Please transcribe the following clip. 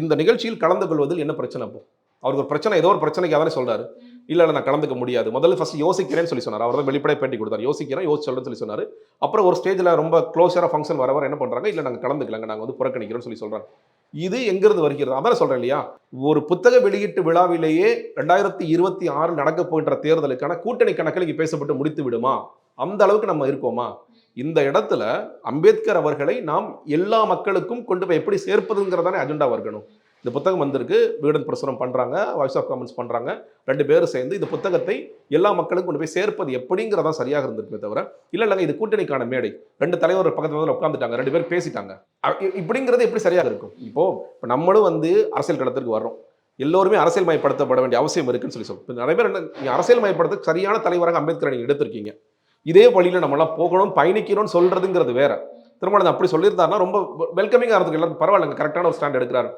இந்த நிகழ்ச்சியில் கலந்து கொள்வதில் என்ன பிரச்சனை அப்போ? அவருக்கு ஒரு பிரச்சனை, ஏதோ ஒரு பிரச்சனைக்கு தானே சொல்றாரு. இல்ல நான் கலந்துக்க முடியாது. முதல்ல ஃபர்ஸ்ட் யோசிக்கிறேன்னு சொல்லி சொன்னாரு. அவர் தான் வெளிப்படையா பேட்டி கொடுத்தாரு. யோசிக்கிறேன், யோசிச்சு சொல்றேன்னு சொல்லி சொன்னாரு. அப்புறம் ஒரு ஸ்டேஜ்ல ரொம்ப க்ளோஸரா ஃபங்ஷன் வர என்ன பண்றாங்க? இல்ல நாங்க கலந்துக்கலங்க. நாங்க வந்து புறக்கணிக்கிறோம்னு சொல்லி சொல்றாங்க. இது எங்கிருந்து வருகிறது? அதான் சொல்றேன் இல்லையா? ஒரு புத்தக வெளியீட்டு விழாவிலேயே 2026 நடக்கப் போகின்ற தேர்தலுக்கான கூட்டணி கணக்குகள் இங்க பேசப்பட்டு முடித்து விடுமா? அந்த அளவுக்கு நம்ம இருக்கோமா? இந்த இடத்துல அம்பேத்கர் அவர்களை நாம் எல்லா மக்களுக்கும் கொண்டு போய் எப்படி சேர்ப்பதுங்கிறதானே அஜெண்டாவா இருக்கணும். இந்த புத்தகம் வந்திருக்கு, விகடன் பிரசுரம் பண்றாங்க, வாய்ஸ் ஆஃப் காமன்ஸ் பண்றாங்க. 2 பேரும் சேர்ந்து இந்த புத்தகத்தை எல்லா மக்களுக்கும் கொண்டு போய் சேர்ப்பது எப்படிங்கிறதா சரியாக இருந்திருக்குமே தவிர, இல்லங்க இது கூட்டணிக்கான மேடை. 2 தலைவர் பக்கத்துல உட்கார்ந்துட்டாங்க. 2 பேரும் பேசிட்டாங்க. இப்படிங்கிறது எப்படி சரியாக இருக்கும்? இப்போ நம்மளும் வந்து அரசியல் களத்திற்கு வர்றோம். எல்லோருமே அரசியல் மயப்படுத்தப்பட வேண்டிய அவசியம் இருக்குன்னு சொல்லி சொல்றோம். நிறைய பேர் நீங்க அரசியல் மயப்படுத்த சரியான தலைவராக அம்பேத்கரை நீங்க எடுத்திருக்கீங்க. இதே வழியில நம்மளாம் போகணும், பயணிக்கணும்னு சொல்றதுங்கிறது வேற. திருமணம் அப்படி சொல்லியிருந்தாருன்னா ரொம்ப வெல்கமிங்கா இருந்ததுக்கு எல்லாரும் பரவாயில்லங்க, கரெக்டான ஒரு ஸ்டாண்ட் எடுக்கிறாரு.